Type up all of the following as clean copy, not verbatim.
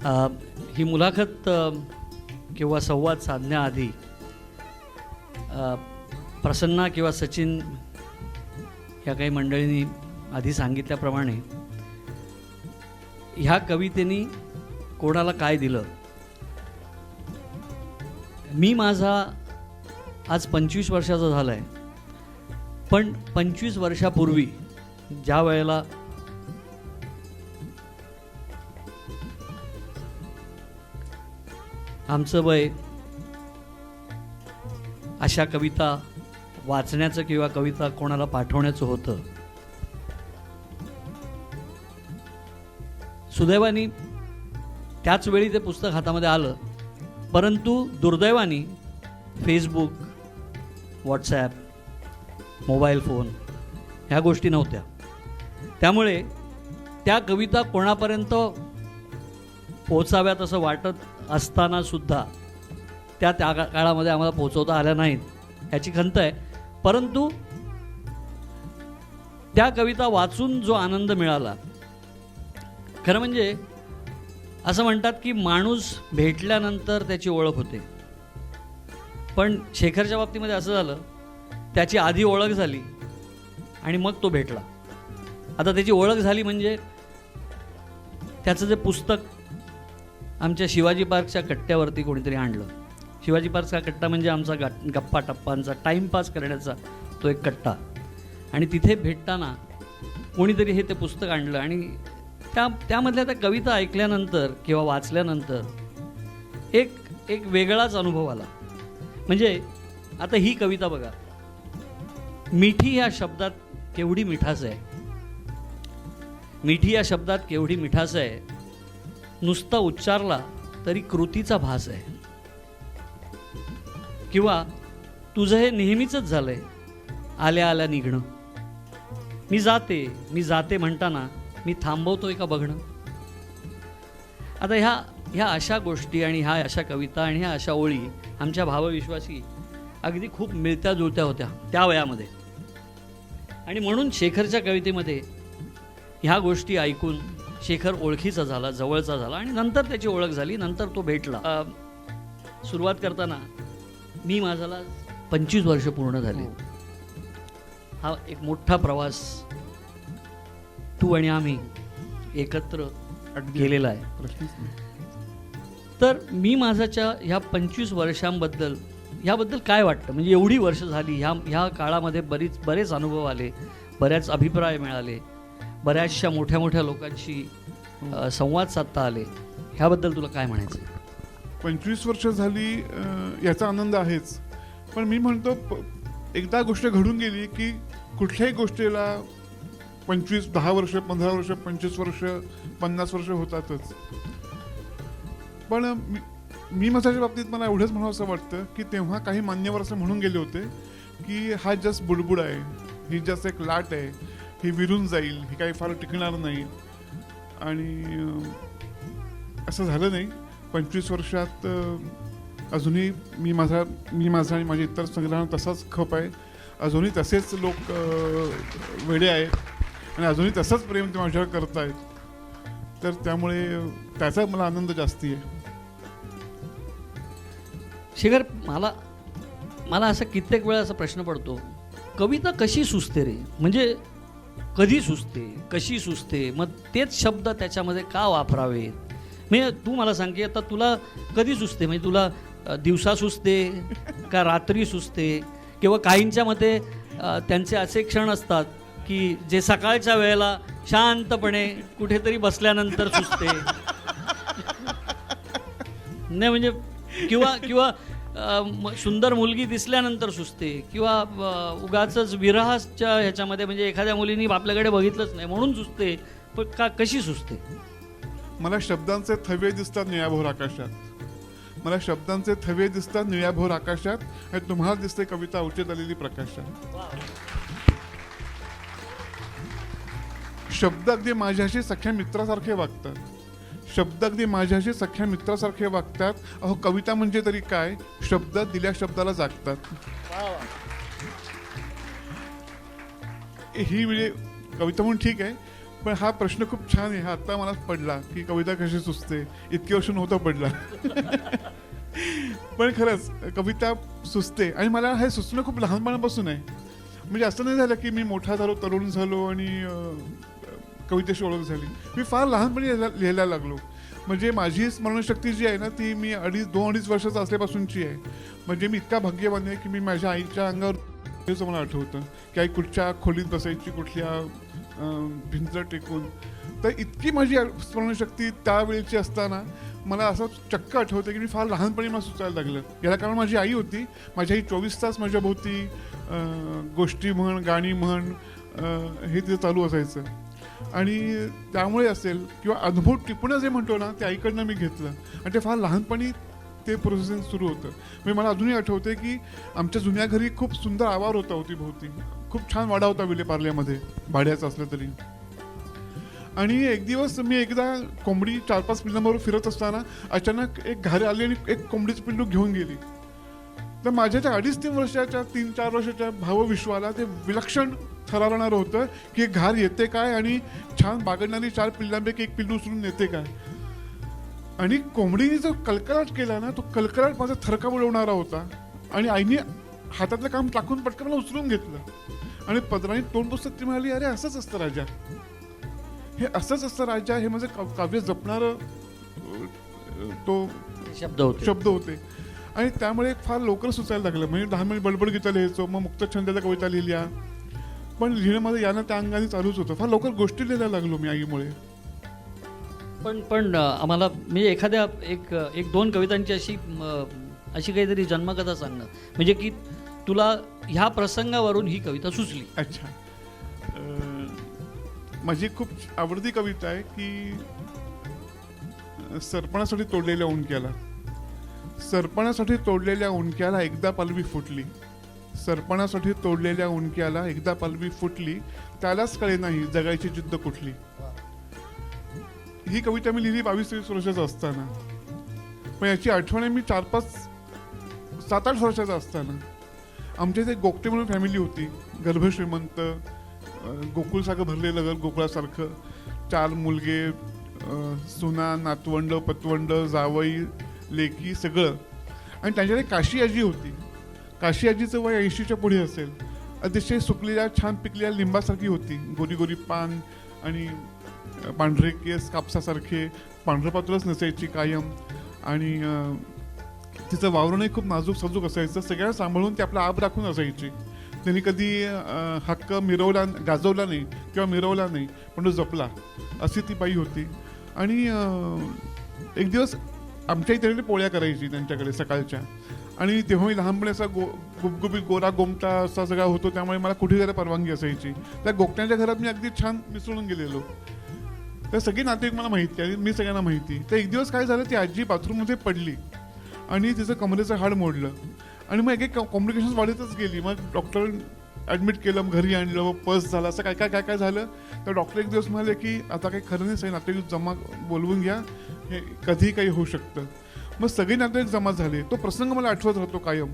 ही मुलाखत किंवा संवाद साधण्याआधी प्रसन्ना किंवा सचिन ह्या काही मंडळींनी आधी सांगितल्याप्रमाणे ह्या कवितेनी कोणाला काय दिलं. मी माझा आज 25 वर्षाचा झाला आहे, पण 25 वर्षापूर्वी ज्या वेळेला आमचं वय अशा कविता वाचण्याचं किंवा कविता कोणाला पाठवण्याचं होतं, सुदैवाने त्याच वेळी ते पुस्तक हातामध्ये आलं. परंतु दुर्दैवाने फेसबुक, व्हॉट्सॲप, मोबाईल फोन ह्या गोष्टी नव्हत्या. त्यामुळे त्या कविता कोणापर्यंत पोहोचाव्यात असं वाटत असतानासुद्धा त्या काळामध्ये आम्हाला पोहोचवता आल्या नाहीत, ह्याची खंत आहे. परंतु त्या कविता वाचून जो आनंद मिळाला, खरं म्हणजे असं म्हणतात की माणूस भेटल्यानंतर त्याची ओळख होते, पण शेखरच्या बाबतीमध्ये असं झालं, त्याची आधी ओळख झाली आणि मग तो भेटला. आता त्याची ओळख झाली म्हणजे त्याचं जे पुस्तक आमच्या शिवाजी पार्कच्या कट्ट्यावरती कोणीतरी आणलं. शिवाजी पार्कचा कट्टा म्हणजे आमचा गप्पा टप्पांचा टाईमपास करण्याचा तो एक कट्टा, आणि तिथे भेटताना कोणीतरी हे ते पुस्तक आणलं आणि त्यामधल्या त्या कविता ऐकल्यानंतर किंवा वाचल्यानंतर एक वेगळाच अनुभव आला. म्हणजे आता ही कविता बघा, मिठी या शब्दात केवढी मिठास आहे, मिठी या शब्दात केवढी मिठास आहे, नुसता उच्चारला तरी कृतीचा भास आहे. किंवा तुझं हे नेहमीच झालंय, आल्या आल्या निघणं, मी जाते म्हणताना मी थांबवतोय का बघणं. आता ह्या अशा गोष्टी आणि ह्या अशा कविता आणि ह्या अशा ओळी आमच्या भावविश्वासी अगदी खूप मिळत्या जुळत्या होत्या त्या वयामध्ये. आणि म्हणून शेखरच्या कवितेमध्ये ह्या गोष्टी ऐकून शेखर ओळखीचा झाला, जवळचा झाला, आणि नंतर त्याची ओळख झाली, नंतर तो भेटला. सुरुवात करताना मी माझ्याला 25 वर्ष पूर्ण झाली. हा एक मोठा प्रवास तू आणि आम्ही एकत्र गेलेला आहे. प्रश्नच नाही. तर मी माझ्याच्या ह्या 25 वर्षांबद्दल ह्याबद्दल काय वाटतं, म्हणजे एवढी वर्ष झाली, ह्या काळामध्ये बरेच अनुभव आले, बऱ्याच अभिप्राय मिळाले, बऱ्याचशा मोठ्या मोठ्या लोकांशी संवाद साधता आले, ह्याबद्दल तुला काय म्हणायचं? 25 वर्ष झाली याचा आनंद आहेच, पण मी म्हणतो एकदा गोष्ट घडून गेली की कुठल्याही गोष्टीला 25, 10 वर्ष, 15 वर्ष, 25 वर्ष, 50 वर्ष होतातच. पण मी माझ्या बाबतीत मला एवढंच म्हणावं असं वाटतं की तेव्हा काही मान्यवर असं म्हणून गेले होते की हा जस्ट बुडबुड आहे, ही जस्ट एक लाट आहे, ही विरून जाईल, ही काही फार टिकणार नाही. आणि असं झालं नाही. 25 वर्षात अजूनही मी माझा आणि माझे इतर संग्रहांना तसाच खप आहे. अजूनही तसेच लोक वेडे आहेत आणि अजूनही तसंच प्रेम ते माझ्यावर करत आहेत. तर त्यामुळे त्याचा मला आनंद जास्ती आहे. शेखर, मला असं कित्येक वेळा असा प्रश्न पडतो, कविता कशी सुचते रे? म्हणजे कधी सुचते, कशी सुचते, मग तेच शब्द त्याच्यामध्ये का वापरावेत? म्हणजे तू मला सांग की आता तुला कधी सुचते, म्हणजे तुला दिवसा सुचते का रात्री सुचते, किंवा काहींच्या मते त्यांचे असे क्षण असतात की जे सकाळच्या वेळेला शांतपणे कुठेतरी बसल्यानंतर सुचते नाही, म्हणजे किंवा सुंदर मुलगी दिसल्यानंतर सुचते, किंवा उगाचच विरहाच्या ह्याच्यामध्ये, म्हणजे एखाद्या मुलीने आपल्याकडे बघितलंच नाही म्हणून सुचते. पण कशी सुचते? मला शब्दांचे थवे दिसतात निळ्याभोर आकाशात, मला शब्दांचे थवे दिसतात निळ्याभोर आकाशात, आणि तुम्हाला दिसते कविता अवचेत आलेली प्रकाशात. शब्द अगदी माझ्याशी सख्या मित्रासारखे वागतात, शब्द अगदी माझ्याशी सख्या मित्रासारखे वागतात. अहो कविता म्हणजे तरी काय, शब्द दिल्या शब्दाला जागतात. ही म्हणजे कविता म्हणून ठीक आहे, पण हा प्रश्न खूप छान आहे. हा आत्ता मला पडला की कविता कशी सुचते. इतके वर्ष नव्हता पडला. पण खरंच कविता सुचते आणि मला हे सुचणं खूप लहानपणापासून आहे. म्हणजे असं नाही झालं की मी मोठा झालो, तरुण झालो आणि कवितेशी ओळख झाली. मी फार लहानपणी लिहायला लागलो. म्हणजे माझी स्मरणशक्ती जी आहे ना ती मी 2-2.5 वर्षाचा असल्यापासूनची आहे. म्हणजे मी इतका भाग्यवान आहे की मी माझ्या आईच्या अंगावर मला आठवतं की आई कुठच्या खोलीत बसायची, कुठल्या भिंत टेकून. तर इतकी माझी स्मरणशक्ती त्यावेळेची असताना मला असं चक्क आठवतं की मी फार लहानपणी मला सुचायला लागलं. याला कारण माझी आई होती. माझी आई 24 तास माझ्या भोवती गोष्टी म्हण, गाणी म्हण हे तिथं चालू असायचं. आणि त्यामुळे असेल किंवा अनुभव टिपणं जे म्हणतो ना ते आईकडनं मी घेतलं आणि ते फार लहानपणी ते प्रोसेसिंग सुरू होतं. म्हणजे मला अजूनही आठवते की आमच्या जुन्या घरी खूप सुंदर आवार होता होती भोवती. खूप छान वाडा होता विलेपार्ल्यामध्ये, भाड्याचा असलं तरी. आणि एक दिवस मी एकदा कोंबडी 4-5 पिल्लांबरोबर फिरत असताना अचानक एक घारी आली आणि एक कोंबडीचं पिल्लू घेऊन गेली. तर माझ्या त्या 2.5-3 वर्षाच्या 3-4 वर्षाच्या भावविश्वाला ते विलक्षण थरारणारं होतं की एक घार येते काय आणि छान बागडणारी 4 पिल्लांपैकी एक पिल्लू उचलून नेते काय. आणि कोंबडीने जो कलकलाट केला ना तो कलकलाट माझा थरका उडवणारा होता. आणि आईने हातातलं काम टाकून पटकन मला उचलून घेतलं आणि पदराने तोंड पुसत ती म्हणाली, अरे असंच असतं राजा, हे असंच असतं राजा. हे माझं काव्य जपणारं तो शब्द होते. आणि त्यामुळे फार लवकर सुचायला लागलं. म्हणजे लहानपणी बडबड गीता लिहायचो, मग मुक्तछंदाच्या कविता लिहिल्या. पण लिहिणं माझं यानं त्या अंगाने चालूच होतं. फार लवकर गोष्टी लिहायला लागलो मी आईमुळे. पण आम्हाला म्हणजे एखाद्या एक 2 कवितांची अशी काहीतरी जन्मकथा सांगणं म्हणजे की तुला ह्या प्रसंगावरून ही कविता सुचली. अच्छा, माझी खूप आवडती कविता आहे की सरपणासाठी तोडलेल्या उंडक्याला. सरपणासाठी तोडलेल्या उंडक्याला एकदा पालवी फुटली. सरपणासाठी तोडलेल्या उंडक्याला एकदा पालवी फुटली, त्यालाच कळे नाही जगायची जिद्द कुठली. ही कविता मी लिहिली 22-23 वर्षाचा असताना. पण याची आठवण आहे मी 7-8 वर्षाचा असताना. आमच्या इथे गोगटे म्हणून फॅमिली होती, गर्भश्रीमंत, गोकुळसारखं भरलेलं घर, गोकुळासारखं. 4 मुलगे, सुना, नातवंड, पतवंड, जावई, लेकी सगळं. आणि त्यांच्याकडे काशी आजी होती. काशी आजीचं वय 80च्या पुढे असेल. अतिशय सुकलेल्या छान पिकलेल्या लिंबासारखी होती. गोरी गोरी पान आणि पांढरे केस कापसासारखे. पांढरं पातळच नसायची कायम. आणि तिचं वावरणही खूप नाजूक साजूक असायचं. सगळ्यांना सांभाळून ती आपला आब राखून असायची. त्यांनी कधी हक्क गाजवला नाही किंवा मिरवला नाही, पण तो जपला, अशी ती बाई होती. आणि एक दिवस आमच्या इथे पोळ्या करायची त्यांच्याकडे सकाळच्या. आणि तेव्हा मी लहानपणी असा गुबगुबीत गोरा गोमटा असा सगळा होतो, त्यामुळे मला कुठे जायला परवानगी असायची. त्या गोगट्यांच्या घरात मी अगदी छान मिसळून गेलेलो. तर सगळी नातेवाईक मला माहिती आणि मी सगळ्यांना माहिती. तर एक दिवस काय झालं, ती आजी बाथरूममध्ये पडली आणि तिचं कमरेचं हाड मोडलं. आणि मग एक कॉम्प्लिकेशन्स वाढतच गेली. मग डॉक्टर ॲडमिट केलं, मग घरी आणलं, मग पस झाला, असं काय काय काय काय झालं. तर डॉक्टर एक दिवस म्हणाले की आता काही खरं नाही, सगळे नातेवाईक जमा बोलवून घ्या, हे कधीही काही होऊ शकतं. मग सगळे नातेवाईक जमा झाले. तो प्रसंग मला आठवत राहतो कायम.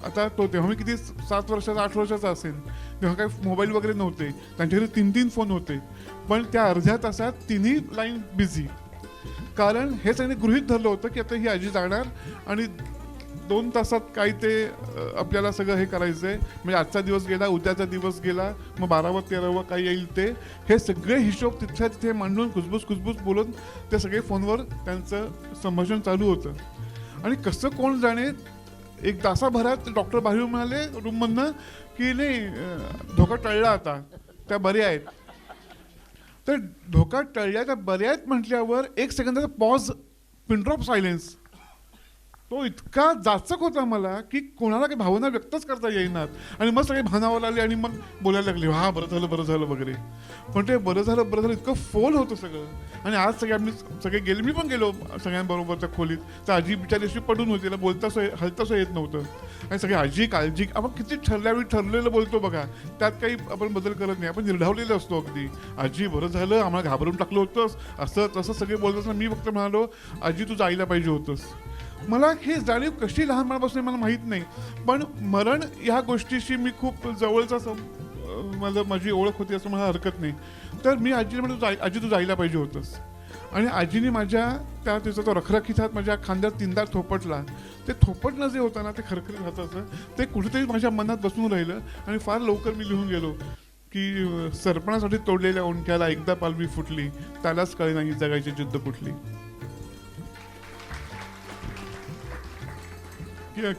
आता तेव्हा मी किती 7 वर्षाचा 8 वर्षाचा असेल. तेव्हा काही मोबाईल वगैरे नव्हते. त्यांच्याकडे 3-3 फोन होते. पण त्या अर्ध्या तासात 3ही लाईन बिझी. कारण हे सगळ्यांनी गृहीत धरलं होतं की आता ही आजी जाणार आणि 2 तासात काय ते आपल्याला सगळं हे करायचं आहे. म्हणजे आजचा दिवस गेला, उद्याचा दिवस गेला, मग 12वं 13वं काय येईल ते. हे सगळे हिशोब तिथल्या तिथे मांडून खुसबुस बोलून ते सगळे फोनवर त्यांचं संभाषण चालू होतं. आणि कसं कोण जाणे, एक तासाभरात डॉक्टर बाहेर म्हणाले रूममधनं की नाही, धोका टळला, आता त्या बऱ्या आहेत. तर धोका टळल्या, त्या बऱ्या आहेत म्हटल्यावर 1 सेकंदाचा पॉज, पिनड्रॉप सायलेन्स, तो इतका जाचक होता मला की कोणाला काही भावना व्यक्तच करता येईनात. आणि मग सगळे भानावर आले आणि मग बोलायला लागले, हा बरं झालं वगैरे. पण ते बरं झालं इतकं फोल होतं सगळं. आणि आज सगळे गेले, मी पण गेलो सगळ्यांबरोबर त्या खोलीत. तर आजी बिचारी अशी पडून होती, तिला हलतासं येत नव्हतं. आणि सगळे आजी काळजी, आपण किती ठरल्यावेळी ठरलेलं बोलतो बघा, त्यात काही आपण बदल करत नाही, आपण निर्धावलेलं असतो अगदी. आजी बरं झालं, आम्हाला घाबरून टाकलं होतंस, असं तसं सगळे बोलत. मी फक्त म्हणालो, आजी तू जायला पाहिजे होतंस. मला हे जाणीव कशी लहानपणापासून मला माहीत नाही, पण मरण ह्या गोष्टीशी मी खूप जवळचा माझी ओळख होती असं मला हरकत नाही. तर मी आजीला म्हणतो, आजी तू जायला पाहिजे होतंस. आणि आजीने माझ्या तिचा तो रखरखीत हात माझ्या खांद्यात 3दा थोपटला. ते थोपटणं जे होतं ना, ते खरखरीत हाताचं, ते कुठेतरी माझ्या मनात बसून राहिलं. आणि फार लवकर मी लिहून गेलो की सरपणासाठी तोडलेल्या ओंठ्याला एकदा पालवी फुटली, त्यालाच कळे नाही जगायची जिद्द कुठली.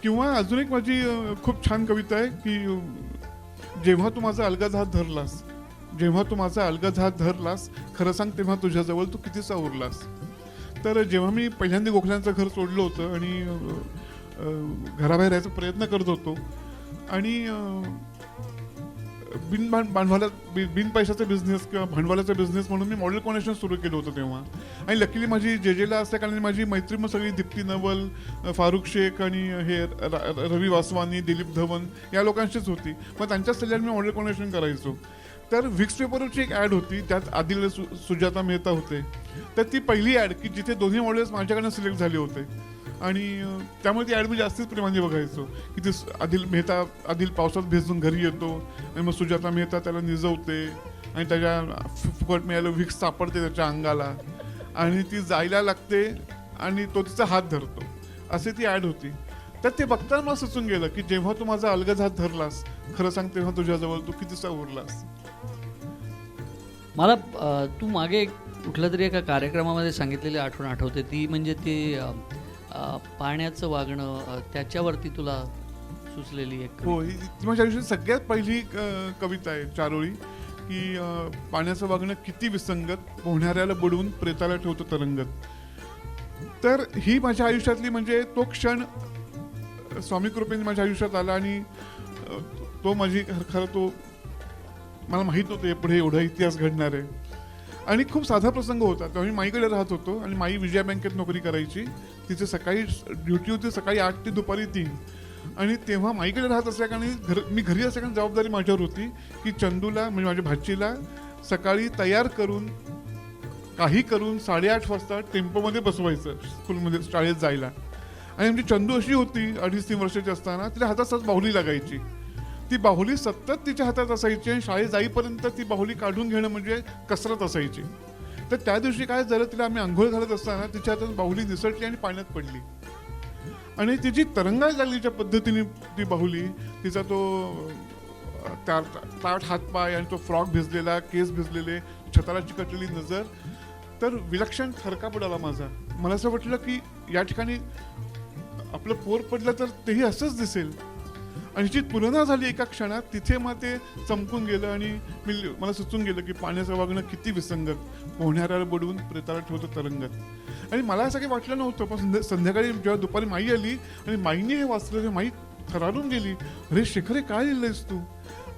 किंवा अजून एक माझी खूप छान कविता आहे की जेव्हा तू माझा अलगद हात धरलास, जेव्हा तू माझा अलगद हात धरलास, खरं सांग तेव्हा तुझ्याजवळ तू कितीसा उरलास. तर जेव्हा मी पहिल्यांदा गोखल्यांचं घर सोडलं होतं आणि घराबाहेर यायचा प्रयत्न करत होतो आणि बिन पैशाचा बिझनेस किंवा भांडवलाचा बिझनेस म्हणून मी मॉडेल कॉनेक्शन सुरू केलं होतं तेव्हा. आणि लकीली माझी जेजेला असल्या कारण माझी मैत्री मग सगळी दीप्ती नवल, फारुख शेख आणि हे रवी वासवानी, दिलीप धवन या लोकांशीच होती. मग त्यांच्या सल्ल्याने मी मॉडेल कॉनेक्शन करायचो. तर व्हिक्स पेपरवरची एक ॲड होती, त्यात आदिल सुजाता मेहता होते. तर ती पहिली ॲड की जिथे दोन्ही मॉडेल्स माझ्याकडनं सिलेक्ट झाले होते. आणि त्यामुळे ती ॲड मी जास्तीच प्रेमाने बघायचो की ती आदिल पावसात भिजून घरी येतो आणि मग सुजाता मेहता त्याला निजवते आणि त्याच्या फुकट मिळालं व्हिक्स सापडते त्याच्या अंगाला आणि ती जायला लागते आणि तो तिचा हात धरतो. असे ती ॲड होती. तर ते बघताना मला सुचून गेलं की जेव्हा तू माझा अलगद हात धरलास, खरं सांग तेव्हा तुझ्याजवळ तू कितीसा उरलास. मला तू मागे कुठल्या तरी एका कार्यक्रमामध्ये सांगितलेली आठवण आठवते, ती म्हणजे ते पाण्याचं वागणं, त्याच्यावरती तुला सुचलेली एक. हो, ही माझ्या आयुष्यात सगळ्यात पहिली कविता आहे, चारोळी की पाण्याचं वागणं किती विसंगत, पोहणाऱ्याला बुडवून प्रेताला ठेवतो तरंगत. तर ही माझ्या आयुष्यातली म्हणजे तो क्षण स्वामी कृपेने माझ्या आयुष्यात आला आणि तो माझी खरं तो मला माहीत नव्हतं पुढे एवढा इतिहास घडणार आहे. आणि खूप साधा प्रसंग होता. तेव्हा मी माईकडे राहत होतो आणि माई विजया बँकेत नोकरी करायची. तिचे सकाळी ड्युटी होती सकाळी 8 ते दुपारी 3. आणि तेव्हा माईकडे राहत असल्याकारणे मी घरी असल्याकारणे जबाबदारी माझ्यावर होती की चंदूला म्हणजे माझ्या भाचीला सकाळी तयार करून काही करून 8:30 वाजता टेम्पोमध्ये बसवायचं स्कूलमध्ये शाळेत जायला. आणि म्हणजे चंदू अशी होती 2.5-3 वर्षाची असताना तिला हातात सतत बाहुली लागायची. ती बाहुली सतत तिच्या हातात असायची आणि शाळेत जाईपर्यंत ती बाहुली काढून घेणं म्हणजे कसरत असायची. तर त्या दिवशी काय झालं, तिला आम्ही आंघोळ घालत असताना तिच्या हातात बाहुली निसटली आणि पाण्यात पडली आणि तिची तरंगायला लागली ज्या पद्धतीने ती बाहुली, तिचा तो ताट हातपाय आणि तो फ्रॉक भिजलेला, केस भिजलेले, छताला चिकटलेली नजर. तर विलक्षण थरका पडाला माझा. मला असं वाटलं की या ठिकाणी आपलं पोर पडलं तर तेही असंच दिसेल. आणि जी तुलना झाली एका क्षणात, तिथे मग ते चमकून गेलं आणि मला सुचून गेलं की पाण्याचं वागणं किती विसंगत, पोहणाऱ्याला बुडवून प्रेताला ठेवतो तरंगत. आणि मला असं काही वाटलं नव्हतं. पण संध्याकाळी जेव्हा दुपारी माई आली आणि माईने हे वाचलं, माई थरारून गेली, अरे शेखर काय लिहिलंयस तू.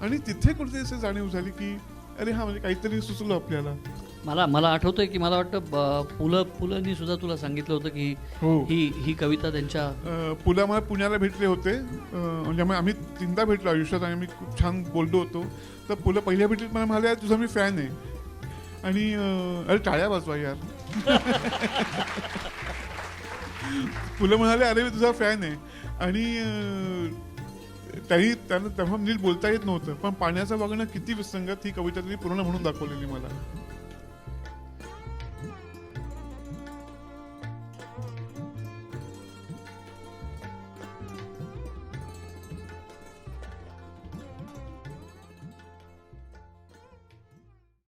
आणि तिथे कुठेतरी असं जाणीव झाली की अरे हा म्हणजे काहीतरी सुचलं आपल्याला. मला आठवतंय की मला वाटतं पुलंनी सुद्धा तुला सांगितलं होतं की हो, ही कविता त्यांच्या पुला मला पुण्याला भेटले होते. म्हणजे आम्ही 3दा भेटलो आयुष्यात आणि मी खूप छान बोललो होतो. तर पुला पहिल्या भेटीत मला म्हणाले तुझा मी फॅन आहे. आणि अरे टाळ्या वाजवा यार. पुला म्हणाले अरे मी तुझा फॅन आहे. आणि त्यांना तेव्हा नीट बोलता येत नव्हतं, पण पाण्याचं वागणं किती विसंगत ही कविता त्यांनी पूर्ण म्हणून दाखवलेली मला.